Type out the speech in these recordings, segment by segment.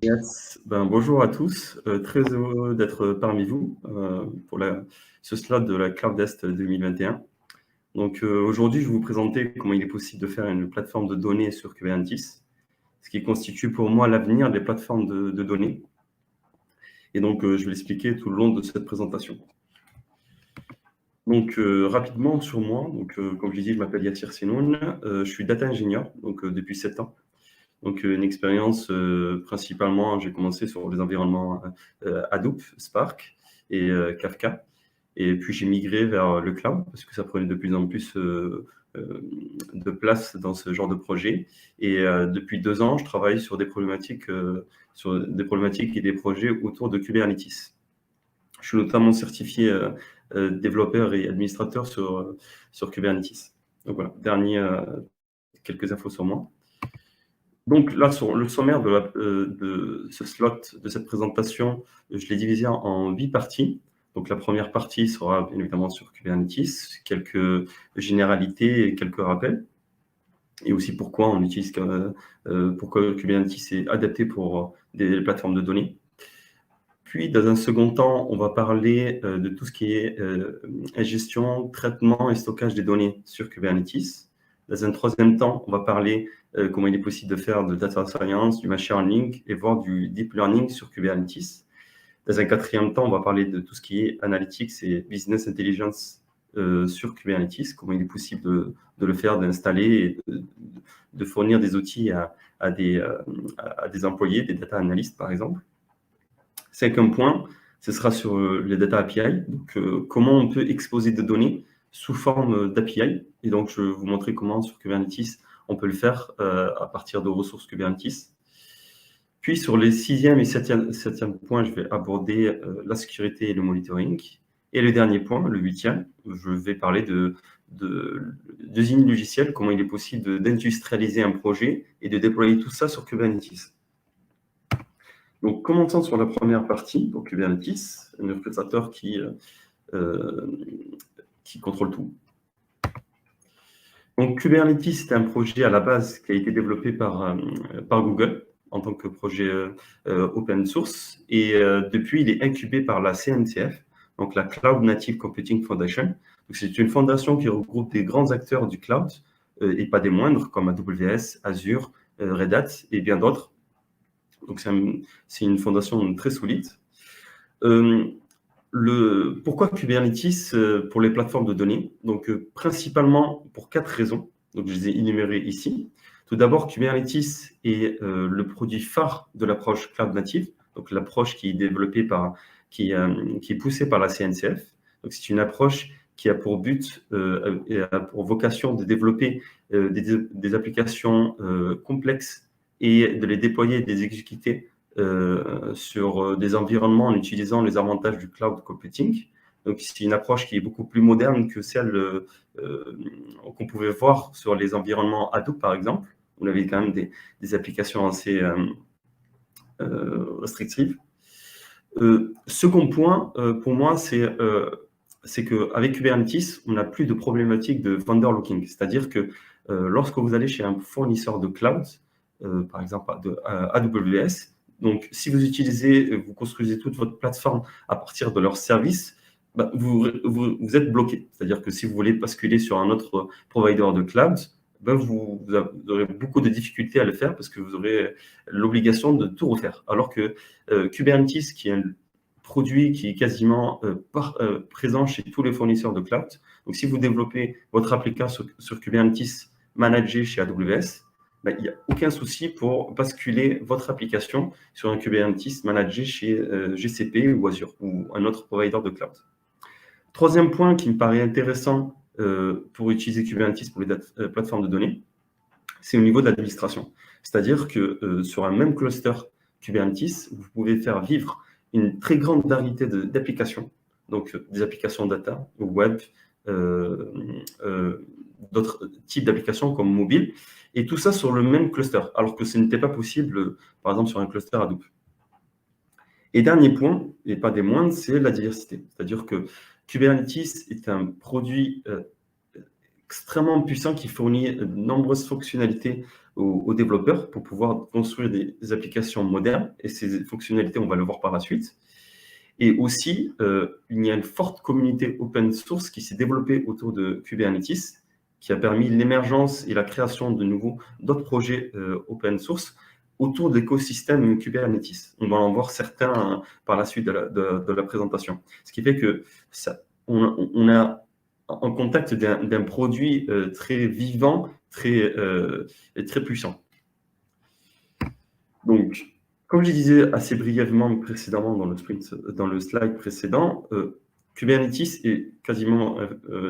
Yes. Bonjour à tous, très heureux d'être parmi vous pour ce slot de la Cloud Est 2021. Donc aujourd'hui, je vais vous présenter comment il est possible de faire une plateforme de données sur Kubernetes, ce qui constitue pour moi l'avenir des plateformes de données. Et donc, je vais l'expliquer tout le long de cette présentation. Donc, rapidement sur moi, comme je l'ai dit, je m'appelle Yatir Sinoun, je suis data engineer depuis 7 ans. Donc, une expérience principalement, j'ai commencé sur les environnements Hadoop, Spark et Kafka. Et puis, j'ai migré vers le cloud parce que ça prenait de plus en plus de place dans ce genre de projet. Et depuis 2 ans, je travaille sur des problématiques et des projets autour de Kubernetes. Je suis notamment certifié développeur et administrateur sur Kubernetes. Donc voilà, quelques infos sur moi. Donc là, sur le sommaire de ce slot, de cette présentation, je l'ai divisé en 8 parties. Donc la première partie sera bien évidemment sur Kubernetes, quelques généralités et quelques rappels. Et aussi pourquoi on utilise, pourquoi Kubernetes est adapté pour des plateformes de données. Puis, dans un second temps, on va parler de tout ce qui est gestion, traitement et stockage des données sur Kubernetes. Dans un troisième temps, on va parler comment il est possible de faire de data science, du machine learning et voire du deep learning sur Kubernetes. Dans un quatrième temps, on va parler de tout ce qui est analytics et business intelligence sur Kubernetes, comment il est possible de le faire, d'installer et de fournir des outils à des employés, des data analysts par exemple. Cinquième point, ce sera sur les data API, donc comment on peut exposer des données sous forme d'API. Et donc, je vais vous montrer comment sur Kubernetes, on peut le faire à partir de ressources Kubernetes. Puis, sur les sixième et septième points, je vais aborder la sécurité et le monitoring. Et le dernier point, le huitième, je vais parler d'usine logicielle, comment il est possible d'industrialiser un projet et de déployer tout ça sur Kubernetes. Donc, commençons sur la première partie, donc Kubernetes, un orchestrateur qui contrôle tout. Donc, Kubernetes, c'est un projet à la base qui a été développé par Google en tant que projet open source. Et depuis, il est incubé par la CNCF, donc la Cloud Native Computing Foundation. C'est une fondation qui regroupe des grands acteurs du cloud, et pas des moindres, comme AWS, Azure, Red Hat et bien d'autres. Donc, c'est une fondation très solide. Pourquoi Kubernetes pour les plateformes de données? Donc, principalement pour 4 raisons. Donc, je les ai énumérées ici. Tout d'abord, Kubernetes est le produit phare de l'approche cloud native, donc l'approche qui est développée qui est poussée par la CNCF. Donc, c'est une approche qui a pour but et a pour vocation de développer des applications complexes et de les déployer et de les exécuter sur des environnements en utilisant les avantages du cloud computing. Donc, c'est une approche qui est beaucoup plus moderne que celle qu'on pouvait voir sur les environnements Hadoop, par exemple. On avait quand même des applications assez restrictives. Second point, pour moi, c'est qu'avec Kubernetes, on n'a plus de problématique de vendor locking. C'est-à-dire que lorsque vous allez chez un fournisseur de cloud, par exemple AWS, donc si vous construisez toute votre plateforme à partir de leurs services, vous êtes bloqué. C'est-à-dire que si vous voulez basculer sur un autre provider de cloud, vous aurez beaucoup de difficultés à le faire parce que vous aurez l'obligation de tout refaire. Alors que Kubernetes, qui est un produit qui est quasiment présent chez tous les fournisseurs de cloud, donc si vous développez votre application sur Kubernetes managé chez AWS, il n'y a aucun souci pour basculer votre application sur un Kubernetes managé chez GCP ou Azure ou un autre provider de cloud. Troisième point qui me paraît intéressant pour utiliser Kubernetes pour les plateformes de données, c'est au niveau de l'administration. C'est-à-dire que sur un même cluster Kubernetes, vous pouvez faire vivre une très grande variété d'applications, donc des applications data, web, d'autres types d'applications comme mobile, et tout ça sur le même cluster, alors que ce n'était pas possible, par exemple, sur un cluster Hadoop. Et dernier point, et pas des moindres, c'est la diversité. C'est-à-dire que Kubernetes est un produit extrêmement puissant qui fournit de nombreuses fonctionnalités aux développeurs pour pouvoir construire des applications modernes. Et ces fonctionnalités, on va le voir par la suite. Et aussi, il y a une forte communauté open source qui s'est développée autour de Kubernetes, qui a permis l'émergence et la création d'autres projets open source autour de l'écosystème Kubernetes. On va en voir certains par la suite de la présentation. Ce qui fait que on a en contact d'un produit très vivant, et très puissant. Donc, comme je disais assez brièvement précédemment dans le slide précédent, Kubernetes est quasiment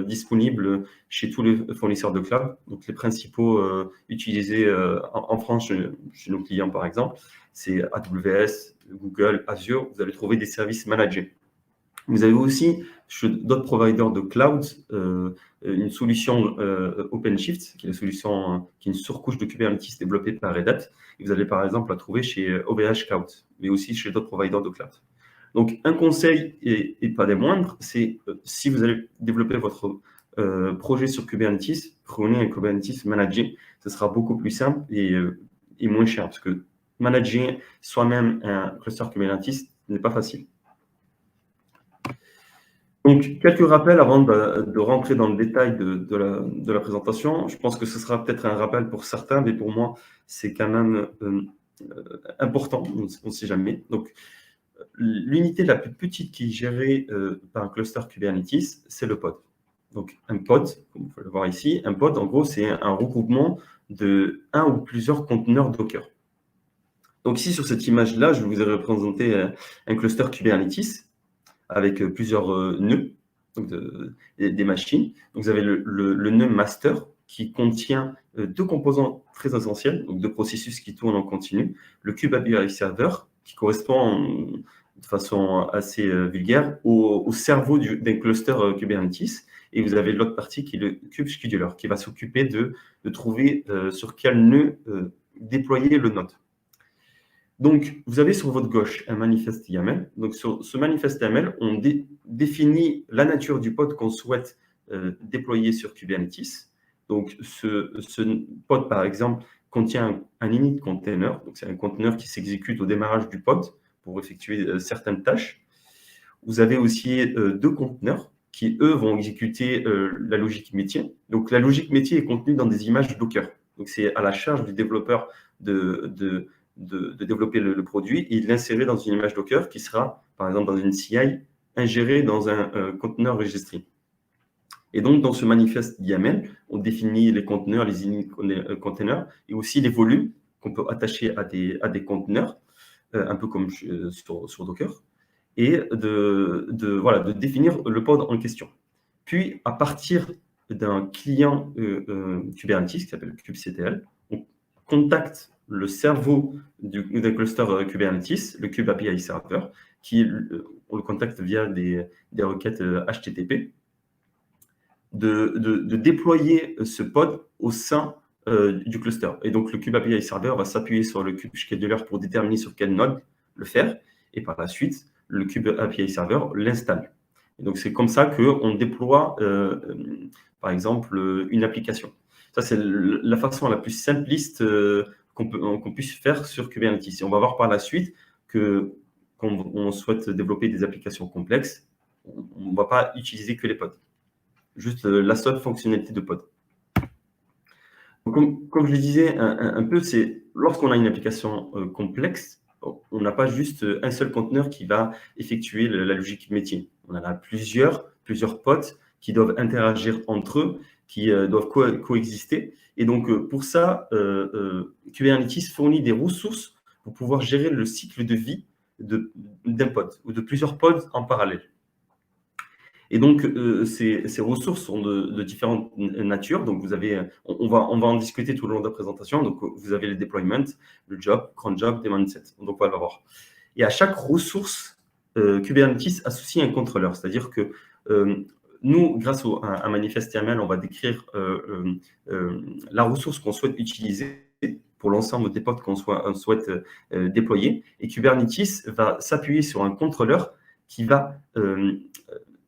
disponible chez tous les fournisseurs de cloud. Donc, les principaux utilisés en France chez nos clients, par exemple, c'est AWS, Google, Azure. Vous allez trouver des services managés. Vous avez aussi, chez d'autres providers de cloud, une solution OpenShift, qui est une surcouche de Kubernetes développée par Red Hat. Et vous allez par exemple la trouver chez OVH Cloud, mais aussi chez d'autres providers de cloud. Donc, un conseil, et pas des moindres, c'est si vous allez développer votre projet sur Kubernetes, prenez un Kubernetes managé. Ce sera beaucoup plus simple et moins cher, parce que manager soi-même un cluster Kubernetes n'est pas facile. Donc, quelques rappels avant de rentrer dans le détail de la présentation. Je pense que ce sera peut-être un rappel pour certains, mais pour moi, c'est quand même important, on ne sait jamais. Donc, l'unité la plus petite qui est gérée par un cluster Kubernetes, c'est le pod. Donc, un pod, comme vous pouvez le voir ici, un pod, en gros, c'est un regroupement de un ou plusieurs conteneurs Docker. Donc, ici, sur cette image-là, je vous ai représenté un cluster Kubernetes avec plusieurs nœuds, donc des machines. Donc, vous avez le nœud master qui contient deux composants très essentiels, donc deux processus qui tournent en continu. Le kube API server, qui correspond de façon assez vulgaire au cerveau d'un cluster Kubernetes. Et vous avez l'autre partie qui est le kube scheduler, qui va s'occuper de trouver sur quel nœud déployer le node. Donc, vous avez sur votre gauche un manifeste YAML. Donc, sur ce manifeste YAML, on définit la nature du pod qu'on souhaite déployer sur Kubernetes. Donc, ce pod, par exemple, contient un init container. Donc, c'est un conteneur qui s'exécute au démarrage du pod pour effectuer certaines tâches. Vous avez aussi deux conteneurs qui, eux, vont exécuter la logique métier. Donc, la logique métier est contenue dans des images Docker. Donc, c'est à la charge du développeur de développer le produit et de l'insérer dans une image Docker qui sera, par exemple, dans une CI, ingérée dans un conteneur registry. Et donc, dans ce manifeste YAML, on définit les conteneurs, les init containers et aussi les volumes qu'on peut attacher à des conteneurs, un peu comme sur Docker, et de définir le pod en question. Puis, à partir d'un client Kubernetes qui s'appelle kubectl, on contacte le cerveau d'un cluster Kubernetes, le kube API server, on le contacte via des requêtes HTTP, de déployer ce pod au sein du cluster. Et donc, le kube API server va s'appuyer sur le kube scheduler pour déterminer sur quel node le faire. Et par la suite, le kube API server l'installe. Et donc, c'est comme ça qu'on déploie, par exemple, une application. Ça, c'est la façon la plus simpliste qu'on puisse faire sur Kubernetes. Et on va voir par la suite que quand on souhaite développer des applications complexes, on ne va pas utiliser que les pods. Juste la seule fonctionnalité de pod. Comme je le disais un peu, c'est lorsqu'on a une application complexe, on n'a pas juste un seul conteneur qui va effectuer la logique métier. On en a plusieurs pods qui doivent interagir entre eux, qui doivent coexister. Et donc, pour ça, Kubernetes fournit des ressources pour pouvoir gérer le cycle de vie d'un pod ou de plusieurs pods en parallèle. Et donc, ces ressources sont de différentes natures. Donc, vous avez, on va en discuter tout le long de la présentation. Donc, vous avez les deployments, le job, cron job, daemon set. Donc, on va le voir. Et à chaque ressource, Kubernetes associe un contrôleur. C'est-à-dire que nous, grâce à un manifeste YAML, on va décrire la ressource qu'on souhaite utiliser pour l'ensemble des pods qu'on souhaite déployer. Et Kubernetes va s'appuyer sur un contrôleur qui va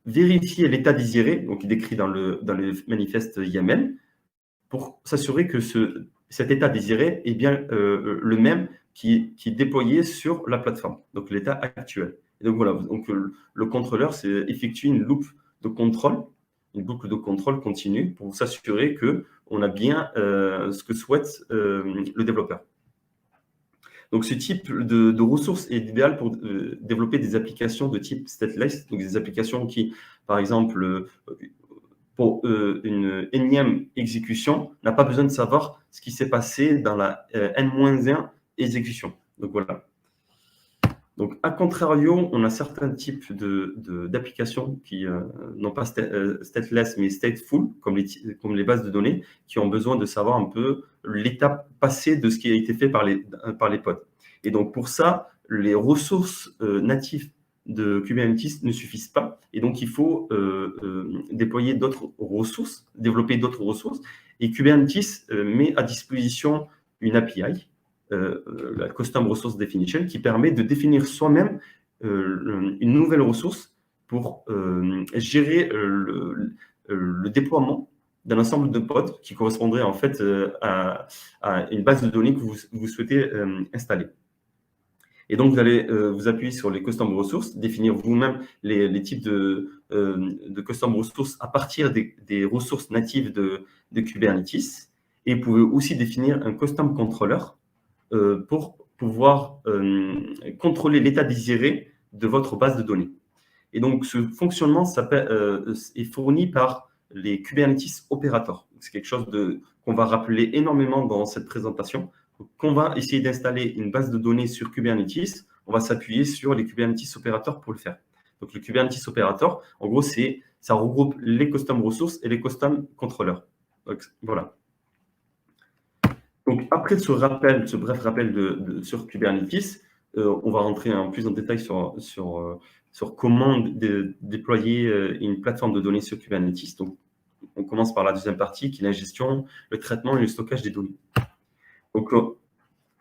vérifier l'état désiré, donc décrit dans le manifeste YAML, pour s'assurer que cet état désiré est bien le même qui est déployé sur la plateforme, donc l'état actuel. Et donc voilà, donc, le contrôleur effectue une boucle de contrôle continue pour s'assurer qu'on a bien ce que souhaite le développeur. Donc, ce type de ressources est idéal pour développer des applications de type stateless, donc des applications qui, par exemple, pour une énième exécution, n'a pas besoin de savoir ce qui s'est passé dans la N-1 exécution. Donc, voilà. Donc, à contrario, on a certains types d'applications qui n'ont pas stateless, mais stateful, comme les bases de données, qui ont besoin de savoir un peu l'étape passée de ce qui a été fait par les pods. Et donc, pour ça, les ressources natives de Kubernetes ne suffisent pas. Et donc, il faut déployer d'autres ressources, développer d'autres ressources. Et Kubernetes met à disposition une API, la Custom Resource Definition, qui permet de définir soi-même une nouvelle ressource pour gérer le déploiement d'un ensemble de pods qui correspondrait en fait à une base de données que vous souhaitez installer. Et donc, vous allez vous appuyer sur les Custom Resources, définir vous-même les types de Custom Resources à partir des ressources natives de Kubernetes. Et vous pouvez aussi définir un Custom Controller pour pouvoir contrôler l'état désiré de votre base de données. Et donc, ce fonctionnement est fourni par les Kubernetes Operators. C'est quelque chose qu'on va rappeler énormément dans cette présentation. Quand on va essayer d'installer une base de données sur Kubernetes, on va s'appuyer sur les Kubernetes Operators pour le faire. Donc, le Kubernetes Operator, en gros, ça regroupe les Custom Resources et les Custom Controllers. Donc, voilà. Donc, après ce bref rappel sur Kubernetes, on va rentrer plus en détail sur comment déployer une plateforme de données sur Kubernetes. Donc, on commence par la deuxième partie, qui est la gestion, le traitement et le stockage des données. Donc,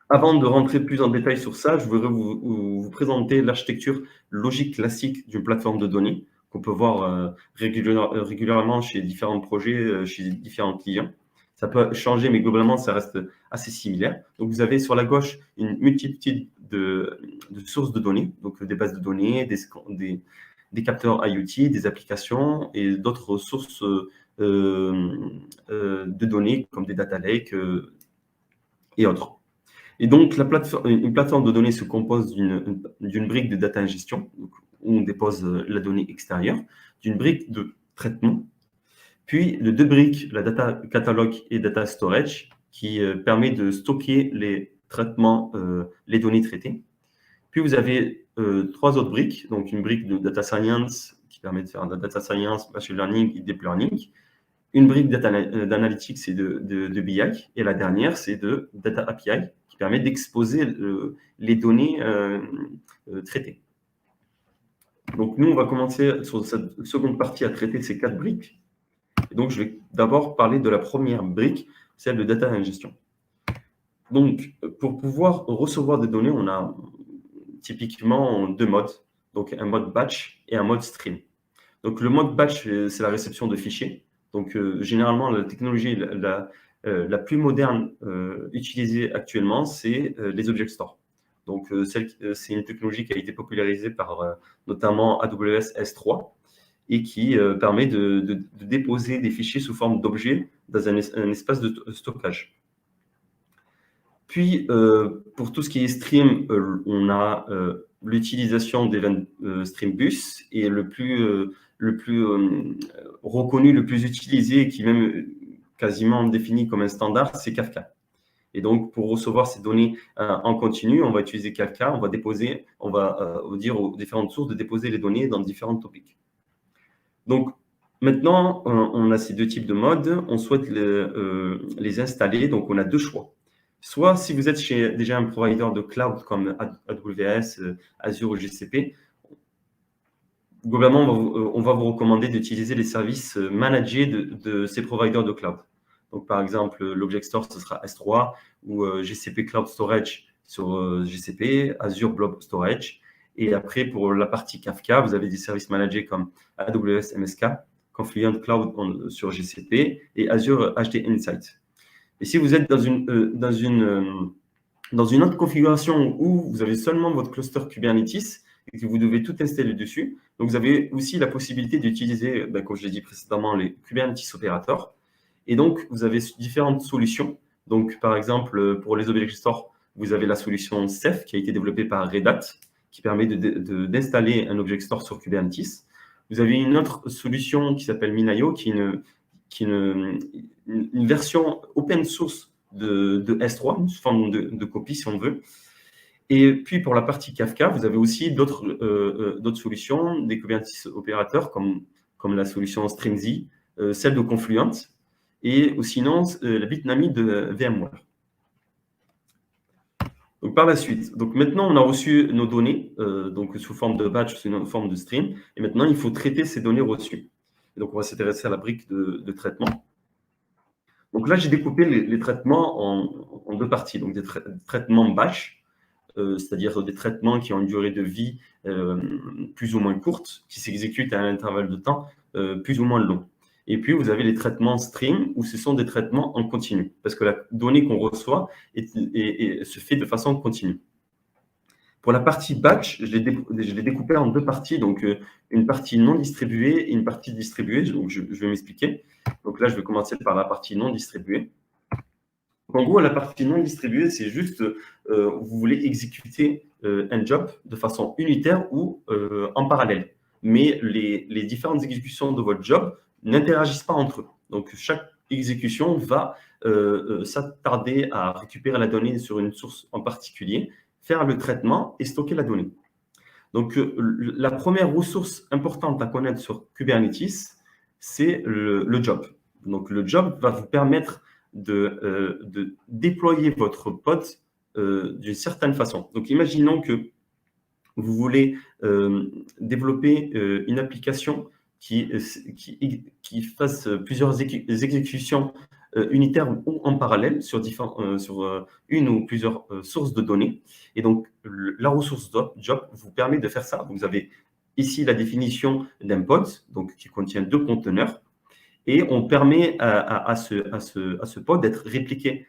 avant de rentrer plus en détail sur ça, je voudrais vous présenter l'architecture logique classique d'une plateforme de données qu'on peut voir régulièrement chez différents projets, chez différents clients. Ça peut changer, mais globalement, ça reste assez similaire. Donc, vous avez sur la gauche une multitude de sources de données, donc des bases de données, des capteurs IoT, des applications et d'autres sources de données comme des data lakes et autres. Et donc, une plateforme de données se compose d'une brique de data ingestion, où on dépose la donnée extérieure, d'une brique de traitement, puis de deux briques, la data catalog et data storage, qui permet de stocker les traitements, les données traitées. Puis vous avez trois autres briques, donc une brique de data science qui permet de faire de la data science, machine learning et deep learning, une brique d'analytics et de BI, et la dernière, c'est de data API, qui permet d'exposer les données traitées. Donc, nous, on va commencer sur cette seconde partie à traiter ces quatre briques. Et donc, je vais d'abord parler de la première brique, celle de data ingestion. Donc, pour pouvoir recevoir des données, on a typiquement deux modes, donc un mode batch et un mode stream. Donc, le mode batch, c'est la réception de fichiers. Donc, généralement, la technologie la plus moderne utilisée actuellement, c'est les object stores. Donc, c'est une technologie qui a été popularisée par notamment AWS S3 et qui permet de déposer des fichiers sous forme d'objets dans un espace de stockage. Puis, pour tout ce qui est stream, on a l'utilisation d'Event Stream Bus et le plus reconnu, le plus utilisé, qui est même quasiment défini comme un standard, c'est Kafka. Et donc, pour recevoir ces données en continu, on va utiliser Kafka, on va dire aux différentes sources de déposer les données dans différents topics. Donc, maintenant, on a ces deux types de modes, on souhaite les installer, donc on a deux choix. Soit si vous êtes chez déjà un provider de cloud comme AWS, Azure ou GCP, globalement, on va vous recommander d'utiliser les services managés de ces providers de cloud. Donc, par exemple, l'Object Store, ce sera S3 ou GCP Cloud Storage sur GCP, Azure Blob Storage. Et après, pour la partie Kafka, vous avez des services managés comme AWS MSK, Confluent Cloud sur GCP et Azure HD Insight. Et si vous êtes dans une autre configuration où vous avez seulement votre cluster Kubernetes et que vous devez tout installer dessus, donc vous avez aussi la possibilité d'utiliser, comme je l'ai dit précédemment, les Kubernetes opérateurs. Et donc, vous avez différentes solutions. Donc, par exemple, pour les object stores, vous avez la solution Ceph qui a été développée par Red Hat, qui permet d'installer un object store sur Kubernetes. Vous avez une autre solution qui s'appelle Minayo, qui est une version open source de S3, une forme de copie si on veut. Et puis pour la partie Kafka, vous avez aussi d'autres solutions, des Kubernetes opérateurs comme la solution Streamz, celle de Confluent, et ou sinon la Bitnami de VMware. Donc par la suite, donc maintenant on a reçu nos données, donc sous forme de batch, sous forme de stream, et maintenant il faut traiter ces données reçues. Et donc on va s'intéresser à la brique de traitement. Donc là j'ai découpé les traitements en deux parties, donc des traitements batch, c'est-à-dire des traitements qui ont une durée de vie plus ou moins courte, qui s'exécutent à un intervalle de temps plus ou moins long. Et puis, vous avez les traitements stream, où ce sont des traitements en continu, parce que la donnée qu'on reçoit se fait de façon continue. Pour la partie batch, je l'ai découpé en deux parties, donc une partie non distribuée et une partie distribuée. Donc, je vais m'expliquer. Donc là, je vais commencer par la partie non distribuée. En gros, la partie non distribuée, c'est juste, vous voulez exécuter un job de façon unitaire ou en parallèle. Mais les différentes exécutions de votre job n'interagissent pas entre eux. Donc, chaque exécution va s'attarder à récupérer la donnée sur une source en particulier, faire le traitement et stocker la donnée. Donc, la première ressource importante à connaître sur Kubernetes, c'est le job. Donc, le job va vous permettre de déployer votre pod d'une certaine façon. Donc, imaginons que vous voulez développer une application qui fasse plusieurs exécutions unitaires ou en parallèle sur une ou plusieurs sources de données. Et donc, la ressource job vous permet de faire ça. Donc, vous avez ici la définition d'un pod, donc qui contient 2 conteneurs. Et on permet à ce pod d'être répliqué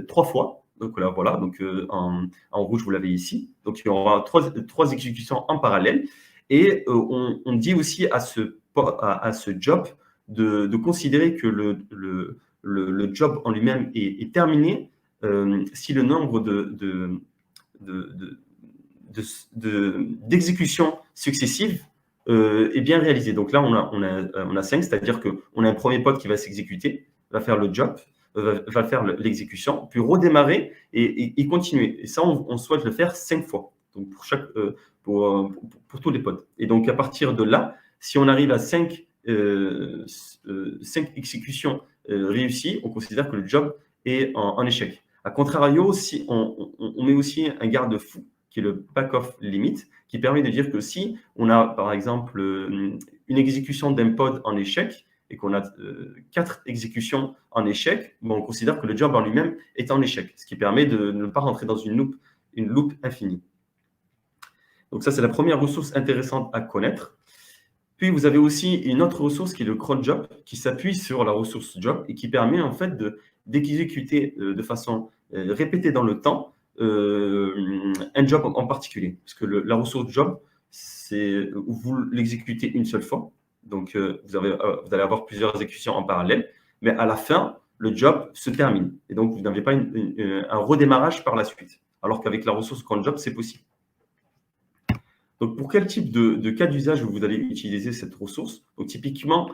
3 fois. Donc là, voilà, donc en rouge, vous l'avez ici. Donc, il y aura 3 exécutions en parallèle. Et on dit aussi à ce job de considérer que le job en lui-même est terminé si le nombre d'exécutions successives est bien réalisé. Donc là, on a 5, c'est-à-dire qu'on a un premier pod qui va s'exécuter, va faire le job, va faire l'exécution, puis redémarrer et continuer. Et ça, on souhaite le faire 5 fois, donc pour tous les pods. Et donc, à partir de là, si on arrive à 5 exécutions réussies, on considère que le job est en échec. A contrario, si on met aussi un garde-fou, qui est le back-off limit, qui permet de dire que si on a, par exemple, une exécution d'un pod en échec et qu'on a 4 exécutions en échec, on considère que le job en lui-même est en échec, ce qui permet de ne pas rentrer dans une loupe infinie. Donc ça, c'est la première ressource intéressante à connaître. Puis, vous avez aussi une autre ressource qui est le cron job, qui s'appuie sur la ressource job et qui permet en fait d'exécuter de façon répétée dans le temps un job en particulier. Parce que la ressource job, vous l'exécutez une seule fois. Donc, vous allez avoir plusieurs exécutions en parallèle. Mais à la fin, le job se termine. Et donc, vous n'avez pas un redémarrage par la suite. Alors qu'avec la ressource cron job, c'est possible. Donc, pour quel type de cas d'usage vous allez utiliser cette ressource? Donc, typiquement,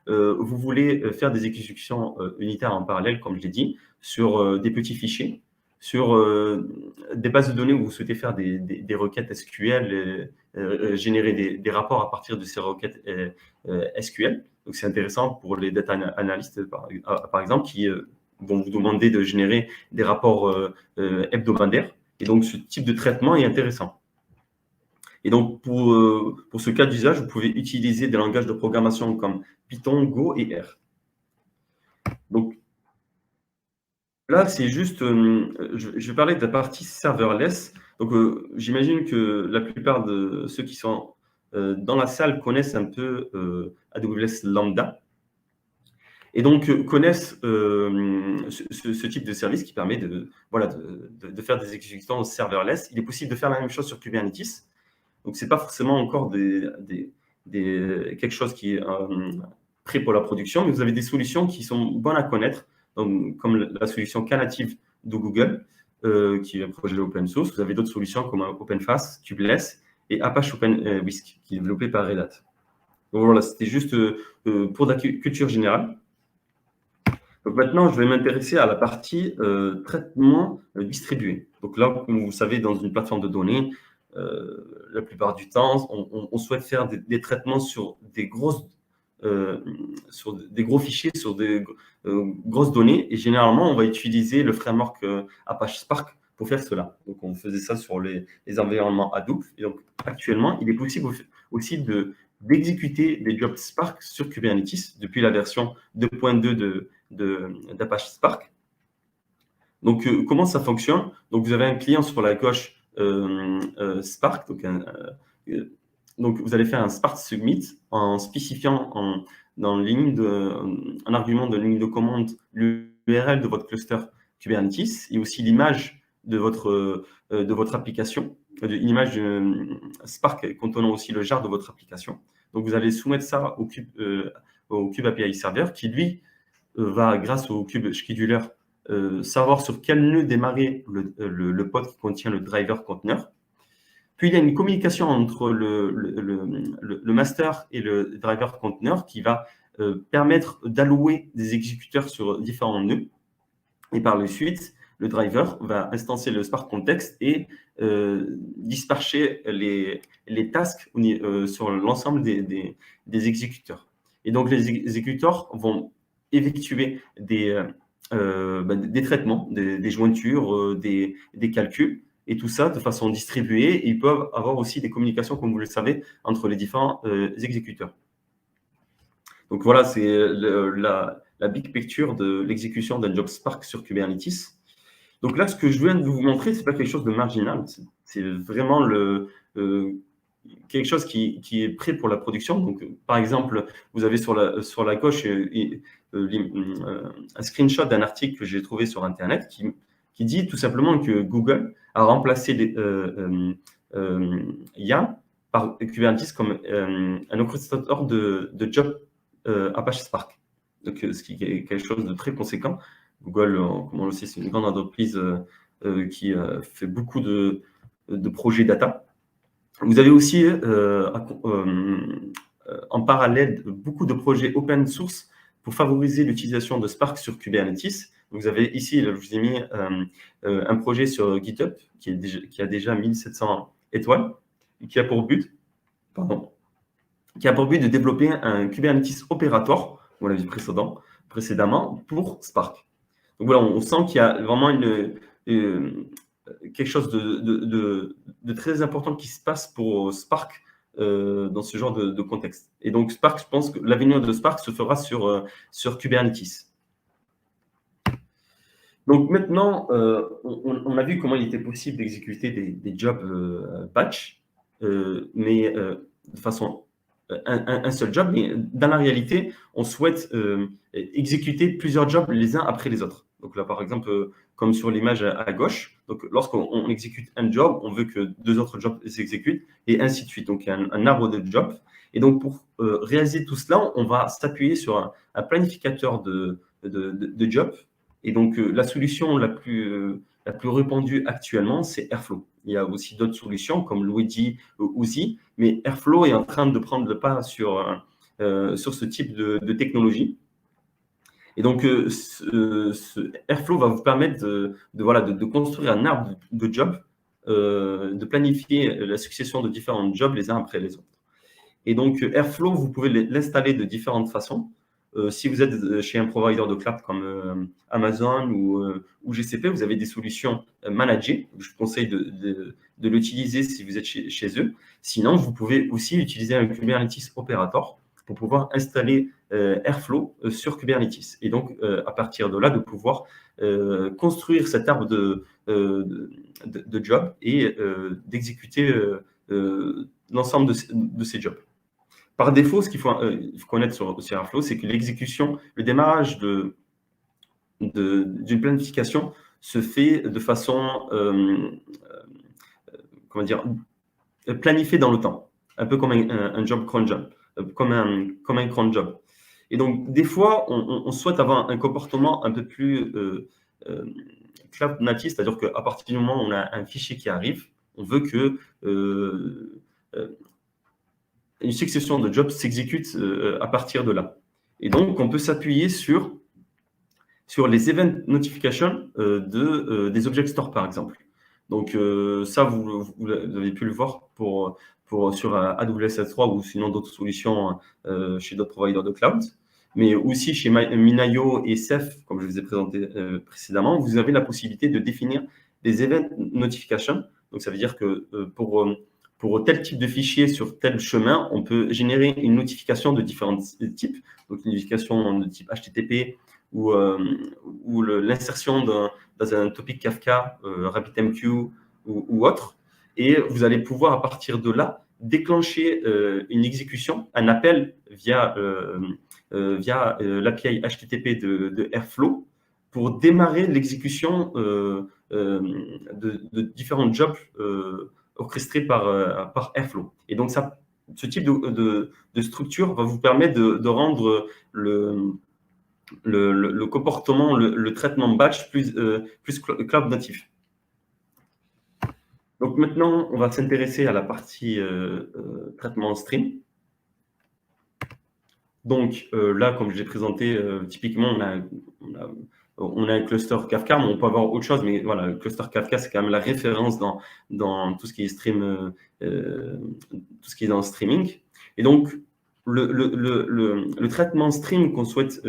vous voulez faire des exécutions unitaires en parallèle, comme je l'ai dit, sur des petits fichiers, sur des bases de données où vous souhaitez faire des requêtes SQL, générer des rapports à partir de ces requêtes SQL. Donc, c'est intéressant pour les data analystes, par exemple, qui vont vous demander de générer des rapports hebdomadaires. Et donc, ce type de traitement est intéressant. Et donc, pour ce cas d'usage, vous pouvez utiliser des langages de programmation comme Python, Go et R. Donc, là, c'est juste, je vais parler de la partie serverless. Donc, j'imagine que la plupart de ceux qui sont dans la salle connaissent un peu AWS Lambda. Et donc, connaissent ce type de service qui permet voilà, de faire des exécutions serverless. Il est possible de faire la même chose sur Kubernetes. Donc, ce n'est pas forcément encore quelque chose qui est prêt pour la production, mais vous avez des solutions qui sont bonnes à connaître, donc, comme la solution Knative de Google, qui est un projet open source. Vous avez d'autres solutions comme OpenFaaS, Kubeless et Apache OpenWhisk, qui est développé par Red Hat. Donc voilà, c'était juste pour la culture générale. Donc maintenant, je vais m'intéresser à la partie traitement distribué. Donc là, comme vous savez, dans une plateforme de données, la plupart du temps, on souhaite faire des traitements sur des gros fichiers, sur des grosses données. Et généralement, on va utiliser le framework Apache Spark pour faire cela. Donc, on faisait ça sur les environnements Hadoop. Et donc, actuellement, il est possible aussi d'exécuter des jobs Spark sur Kubernetes depuis la version 2.2 d'Apache Spark. Donc, comment ça fonctionne? Donc, vous avez un client sur la gauche Spark. Donc, vous allez faire un Spark Submit en spécifiant en argument de ligne de commande l'URL de votre cluster Kubernetes et aussi l'image de votre application, une image Spark contenant aussi le jar de votre application. Donc, vous allez soumettre ça au Kube API Server qui, lui, va, grâce au Kube Scheduler, savoir sur quel nœud démarrer le pod qui contient le driver conteneur. Puis, il y a une communication entre le master et le driver conteneur qui va permettre d'allouer des exécuteurs sur différents nœuds. Et par la suite, le driver va instancier le Spark Context et dispatcher les tasks sur l'ensemble des exécuteurs. Et donc, les exécuteurs vont effectuer des traitements, des jointures, des calculs, et tout ça de façon distribuée. Et ils peuvent avoir aussi des communications, comme vous le savez, entre les différents exécuteurs. Donc voilà, c'est la big picture de l'exécution d'un job Spark sur Kubernetes. Donc là, ce que je viens de vous montrer, ce n'est pas quelque chose de marginal. C'est vraiment quelque chose qui est prêt pour la production. Donc, par exemple, vous avez sur la gauche un screenshot d'un article que j'ai trouvé sur Internet qui dit tout simplement que Google a remplacé YARN par Kubernetes comme un orchestrateur de job Apache Spark. Donc, ce qui est quelque chose de très conséquent. Google, comme on le sait, c'est une grande entreprise qui fait beaucoup de projets data. Vous avez aussi, en parallèle, beaucoup de projets open source pour favoriser l'utilisation de Spark sur Kubernetes. Vous avez ici, je vous ai mis un projet sur GitHub qui a déjà 1700 étoiles et qui a pour but de développer un Kubernetes opérateur, on l'a vu précédemment, pour Spark. Donc voilà, on sent qu'il y a vraiment quelque chose de très important qui se passe pour Spark dans ce genre de contexte. Et donc Spark, je pense que l'avenir de Spark se fera sur Kubernetes. Donc maintenant, on a vu comment il était possible d'exécuter des jobs batch, mais de façon un seul job, mais dans la réalité, on souhaite exécuter plusieurs jobs les uns après les autres. Donc là, par exemple, comme sur l'image à gauche, donc lorsqu'on exécute un job, on veut que deux autres jobs s'exécutent et ainsi de suite. Donc il y a un arbre de jobs. Et donc pour réaliser tout cela, on va s'appuyer sur un planificateur de jobs. Et donc la solution la plus répandue actuellement, c'est Airflow. Il y a aussi d'autres solutions comme Luigi aussi, mais Airflow est en train de prendre le pas sur ce type de technologie. Et donc, Airflow va vous permettre de construire un arbre de jobs, de planifier la succession de différents jobs les uns après les autres. Et donc, Airflow, vous pouvez l'installer de différentes façons. Si vous êtes chez un provider de cloud comme Amazon ou GCP, vous avez des solutions managées. Je vous conseille de l'utiliser si vous êtes chez eux. Sinon, vous pouvez aussi utiliser un Kubernetes Operator pour pouvoir installer Airflow sur Kubernetes. Et donc, à partir de là, de pouvoir construire cet arbre de jobs et d'exécuter l'ensemble de ces jobs. Par défaut, ce qu'il faut connaître sur Airflow, c'est que l'exécution, le démarrage d'une planification se fait de façon comment dire, planifiée dans le temps, un peu comme un job cron job, comme un cron job. Et donc, des fois, on souhaite avoir un comportement un peu plus cloud native, c'est-à-dire qu'à partir du moment où on a un fichier qui arrive, on veut que une succession de jobs s'exécute à partir de là. Et donc, on peut s'appuyer sur les event notifications des object store, par exemple. Donc, ça, vous avez pu le voir sur AWS S3 ou sinon d'autres solutions chez d'autres providers de cloud. Mais aussi chez Minayo et Ceph, comme je vous ai présenté précédemment, vous avez la possibilité de définir des event notifications. Donc, ça veut dire que pour tel type de fichier sur tel chemin, on peut générer une notification de différents types. Donc, une notification de type HTTP ou l'insertion dans un topic Kafka, RabbitMQ ou autre. Et vous allez pouvoir, à partir de là, déclencher une exécution, un appel via l'API HTTP de Airflow pour démarrer l'exécution de différents jobs orchestrés par Airflow. Et donc, ce type de structure va vous permettre de rendre le comportement, le traitement batch plus cloud natif. Donc maintenant, on va s'intéresser à la partie traitement stream. Donc là, comme je l'ai présenté, typiquement, on a un cluster Kafka, mais on peut avoir autre chose, mais voilà, le cluster Kafka, c'est quand même la référence dans tout ce qui est stream, tout ce qui est dans le streaming. Et donc, le traitement stream qu'on souhaite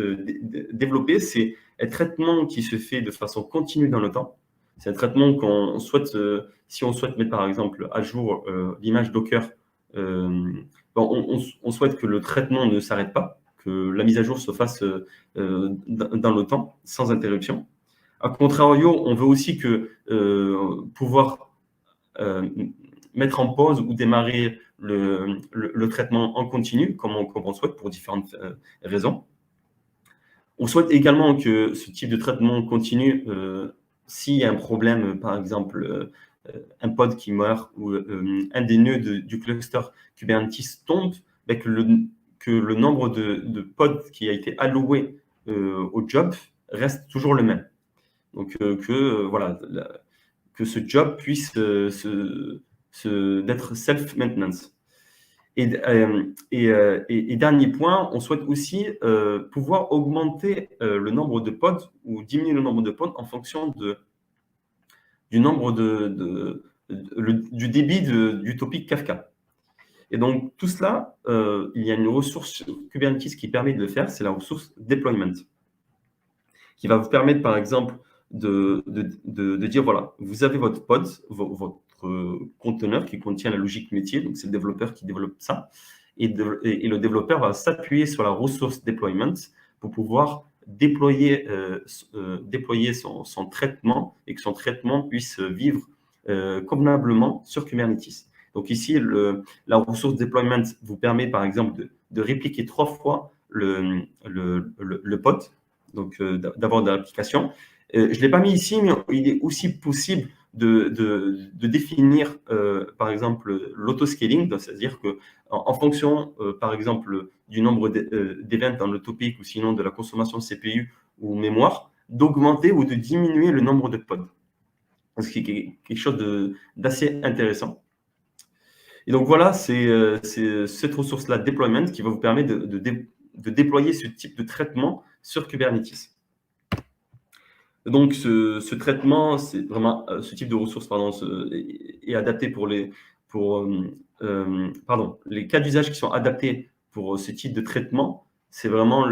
développer, c'est un traitement qui se fait de façon continue dans le temps. C'est un traitement qu'on souhaite, si on souhaite mettre par exemple à jour l'image Docker, on souhaite que le traitement ne s'arrête pas, que la mise à jour se fasse dans le temps, sans interruption. A contrario, on veut aussi pouvoir mettre en pause ou démarrer le traitement en continu, comme on souhaite, pour différentes raisons. On souhaite également que ce type de traitement continue, s'il y a un problème, par exemple, un pod qui meurt ou un des nœuds du cluster Kubernetes tombe, que le nombre de pods qui a été alloué au job reste toujours le même. Donc, que ce job puisse d'être self-maintenance. Et dernier point, on souhaite aussi pouvoir augmenter le nombre de pods ou diminuer le nombre de pods en fonction du nombre du débit du topic Kafka. Et donc, tout cela, il y a une ressource Kubernetes qui permet de le faire, c'est la ressource deployment, qui va vous permettre, par exemple, de dire, voilà, vous avez votre pod, votre conteneur qui contient la logique métier, donc c'est le développeur qui développe ça, et le développeur va s'appuyer sur la ressource deployment pour pouvoir déployer son traitement et que son traitement puisse vivre convenablement sur Kubernetes. Donc ici, la ressource deployment vous permet par exemple de répliquer 3 fois le pod, donc d'avoir de l'application. Je ne l'ai pas mis ici, mais il est aussi possible de définir, par exemple, l'autoscaling, c'est-à-dire qu'en fonction, par exemple, du nombre d'événements dans le topic ou sinon de la consommation de CPU ou mémoire, d'augmenter ou de diminuer le nombre de pods. Ce qui est quelque chose d'assez intéressant. Et donc voilà, c'est cette ressource-là, deployment, qui va vous permettre de déployer ce type de traitement sur Kubernetes. Donc, ce traitement, c'est vraiment ce type de ressource, est adapté pour les cas d'usage qui sont adaptés pour ce type de traitement. C'est vraiment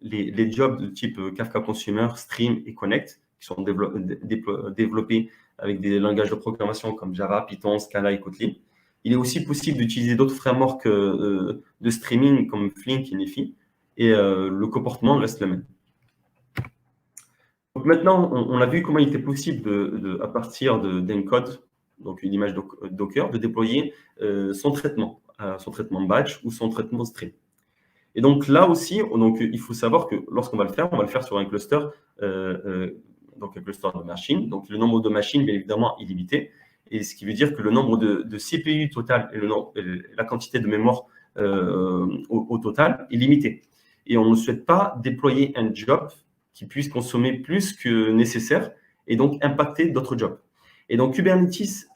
les jobs de type Kafka Consumer, Stream et Connect qui sont développés avec des langages de programmation comme Java, Python, Scala et Kotlin. Il est aussi possible d'utiliser d'autres frameworks de streaming comme Flink et Nefi, et le comportement reste le même. Donc maintenant, on a vu comment il était possible, à partir d'un code, donc une image Docker, de déployer son traitement batch ou son traitement stream. Et donc là aussi, donc, il faut savoir que lorsqu'on va le faire sur un cluster, donc un cluster de machines. Donc le nombre de machines, bien évidemment, est limité. Et ce qui veut dire que le nombre de CPU total et la quantité de mémoire au total est limité. Et on ne souhaite pas déployer un job qui puisse consommer plus que nécessaire et donc impacter d'autres jobs. Et donc Kubernetes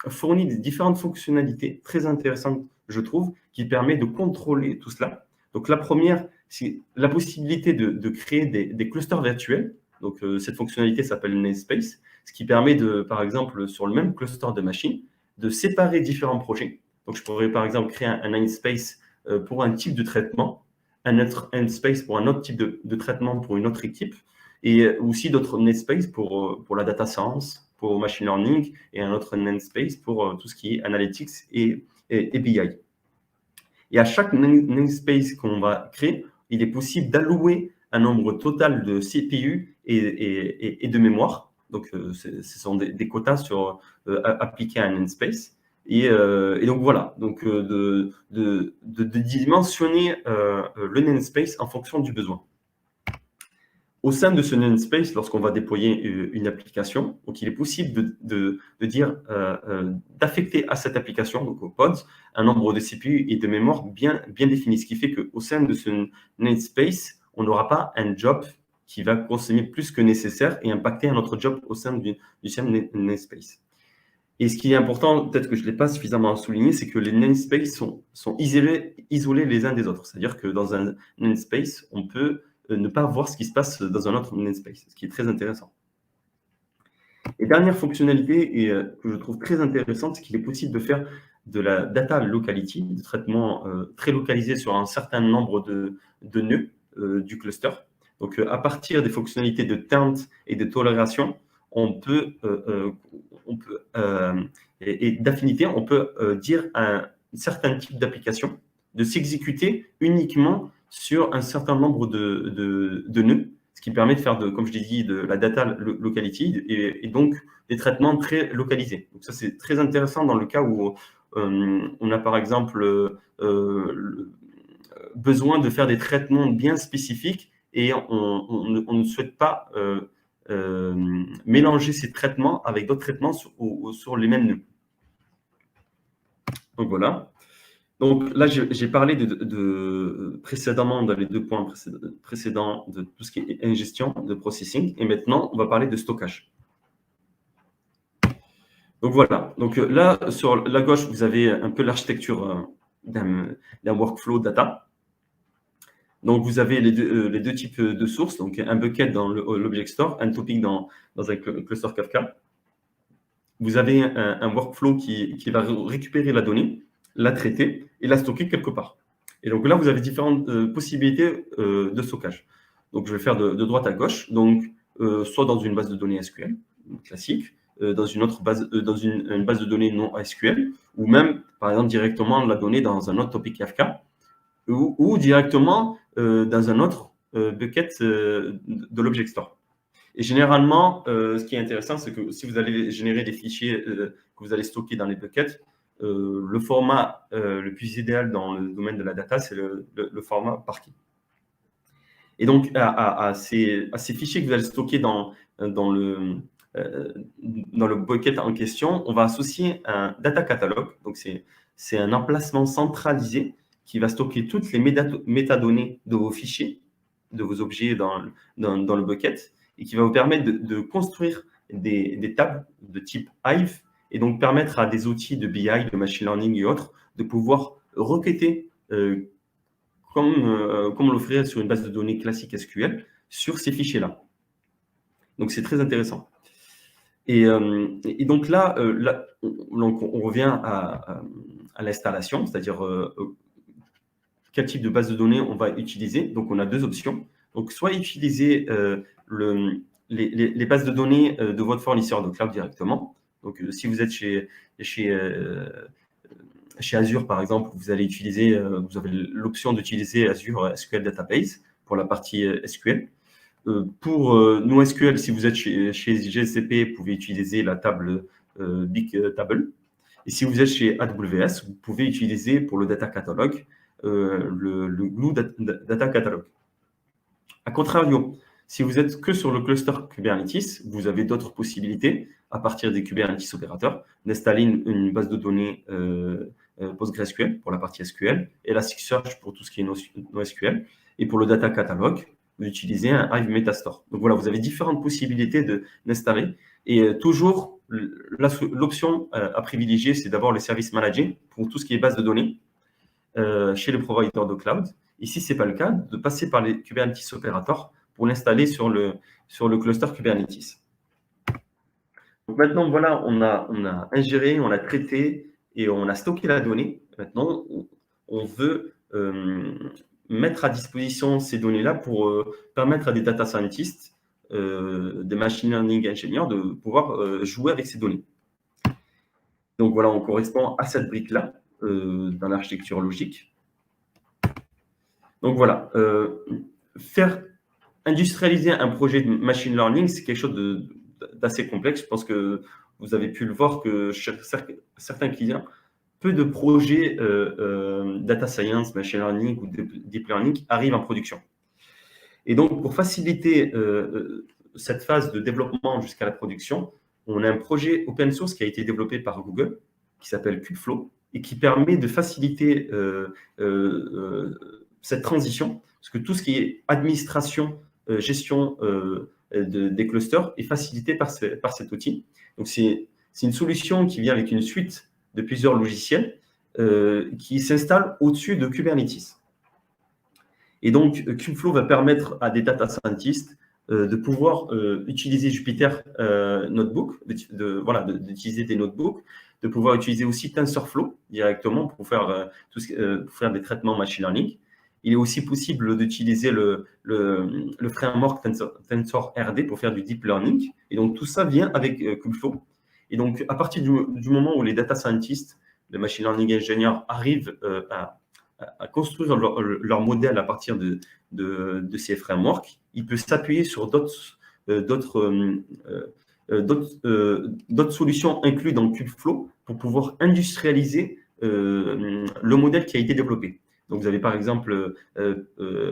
fournit des différentes fonctionnalités très intéressantes, je trouve, qui permet de contrôler tout cela. Donc la première, c'est la possibilité de créer des clusters virtuels. Donc cette fonctionnalité s'appelle namespace, ce qui permet de, par exemple, sur le même cluster de machines, de séparer différents projets. Donc je pourrais par exemple créer un namespace pour un type de traitement, un autre namespace pour un autre type de traitement pour une autre équipe, et aussi d'autres namespaces pour la data science, pour machine learning, et un autre namespace pour tout ce qui est analytics et BI. Et à chaque namespace qu'on va créer, il est possible d'allouer un nombre total de CPU et de mémoire. Donc, ce sont des quotas appliqués à un namespace. Et donc, voilà, donc, de dimensionner le namespace en fonction du besoin. Au sein de ce namespace, lorsqu'on va déployer une application, donc il est possible de dire, d'affecter à cette application, donc aux pods, un nombre de CPU et de mémoire bien défini, ce qui fait qu'au sein de ce namespace, on n'aura pas un job qui va consommer plus que nécessaire et impacter un autre job au sein du namespace. Et ce qui est important, peut-être que je ne l'ai pas suffisamment souligné, c'est que les namespaces sont isolés les uns des autres. C'est-à-dire que dans un namespace, on peut ne pas voir ce qui se passe dans un autre namespace, ce qui est très intéressant. Et dernière fonctionnalité que je trouve très intéressante, c'est qu'il est possible de faire de la data locality, de traitement très localisé sur un certain nombre de nœuds du cluster. Donc, à partir des fonctionnalités de count et de tolération, et d'affinité, on peut dire à un certain type d'application de s'exécuter uniquement sur un certain nombre de nœuds, ce qui permet de faire, comme je l'ai dit, de la data locality et donc des traitements très localisés. Donc ça, c'est très intéressant dans le cas où on a par exemple besoin de faire des traitements bien spécifiques et on ne souhaite pas mélanger ces traitements avec d'autres traitements sur les mêmes nœuds. Donc voilà. Donc là, j'ai parlé précédemment, dans les 2 points précédents, de tout ce qui est ingestion, de processing. Et maintenant, on va parler de stockage. Donc voilà. Donc là, sur la gauche, vous avez un peu l'architecture d'un workflow data. Donc vous avez les deux types de sources. Donc un bucket dans l'object store, un topic dans un cluster Kafka. Vous avez un workflow qui va récupérer la donnée, la traiter et la stocker quelque part. Et donc là, vous avez différentes possibilités de stockage. Donc, je vais faire de droite à gauche. Donc, soit dans une base de données SQL classique, dans une autre base, dans une base de données non SQL, ou même, par exemple, directement la donnée dans un autre topic Kafka, ou directement dans un autre bucket de l'object store. Et généralement, ce qui est intéressant, c'est que si vous allez générer des fichiers que vous allez stocker dans les buckets, le format le plus idéal dans le domaine de la data, c'est le format Parquet. Et donc, à ces fichiers que vous allez stocker dans le bucket en question, on va associer un data catalogue. Donc, c'est un emplacement centralisé qui va stocker toutes les métadonnées de vos fichiers, de vos objets dans le bucket, et qui va vous permettre de construire des tables de type Hive, et donc permettre à des outils de BI, de machine learning et autres, de pouvoir requêter comme on le ferait sur une base de données classique SQL, sur ces fichiers-là. Donc, c'est très intéressant. Et donc là, on revient à l'installation, c'est-à-dire quel type de base de données on va utiliser. Donc, on a 2 options. Donc, soit utiliser les bases de données de votre fournisseur de cloud directement. Donc, si vous êtes chez chez Azure, par exemple, vous allez utiliser, vous avez l'option d'utiliser Azure SQL Database pour la partie SQL. Pour NoSQL, si vous êtes chez GCP, vous pouvez utiliser la table Big Table. Et si vous êtes chez AWS, vous pouvez utiliser pour le Data Catalog le Glue Data Catalog. A contrario, si vous êtes que sur le cluster Kubernetes, vous avez d'autres possibilités à partir des Kubernetes opérateurs d'installer une base de données PostgreSQL pour la partie SQL, Elasticsearch pour tout ce qui est NoSQL, et pour le Data Catalog, vous utilisez un Hive Metastore. Donc voilà, vous avez différentes possibilités d'installer. Et toujours, l'option à privilégier, c'est d'abord le service managé pour tout ce qui est base de données chez le provider de cloud. Et si ce n'est pas le cas, de passer par les Kubernetes opérateurs pour l'installer sur le cluster Kubernetes. Donc maintenant, voilà, on a ingéré, on a traité et on a stocké la donnée. Maintenant, on veut mettre à disposition ces données-là pour permettre à des data scientists, des machine learning ingénieurs de pouvoir jouer avec ces données. Donc voilà, on correspond à cette brique-là dans l'architecture logique. Donc voilà, faire industrialiser un projet de machine learning, c'est quelque chose d'assez complexe. Je pense que vous avez pu le voir que certains clients, peu de projets data science, machine learning ou deep learning arrivent en production. Et donc, pour faciliter cette phase de développement jusqu'à la production, on a un projet open source qui a été développé par Google, qui s'appelle Kubeflow, et qui permet de faciliter cette transition, parce que tout ce qui est administration, gestion des clusters est facilité par cet outil. Donc, c'est une solution qui vient avec une suite de plusieurs logiciels qui s'installent au-dessus de Kubernetes. Et donc, Kubeflow va permettre à des data scientists de pouvoir utiliser Jupyter Notebook, d'utiliser des notebooks, de pouvoir utiliser aussi TensorFlow directement pour faire, pour faire des traitements machine learning. Il est aussi possible d'utiliser le framework TensorRD pour faire du deep learning. Et donc, tout ça vient avec Kubeflow. Et donc, à partir du moment où les data scientists, les machine learning ingénieurs arrivent à construire leur modèle à partir de ces frameworks, ils peuvent s'appuyer sur d'autres solutions incluses dans Kubeflow pour pouvoir industrialiser le modèle qui a été développé. Donc, vous avez par exemple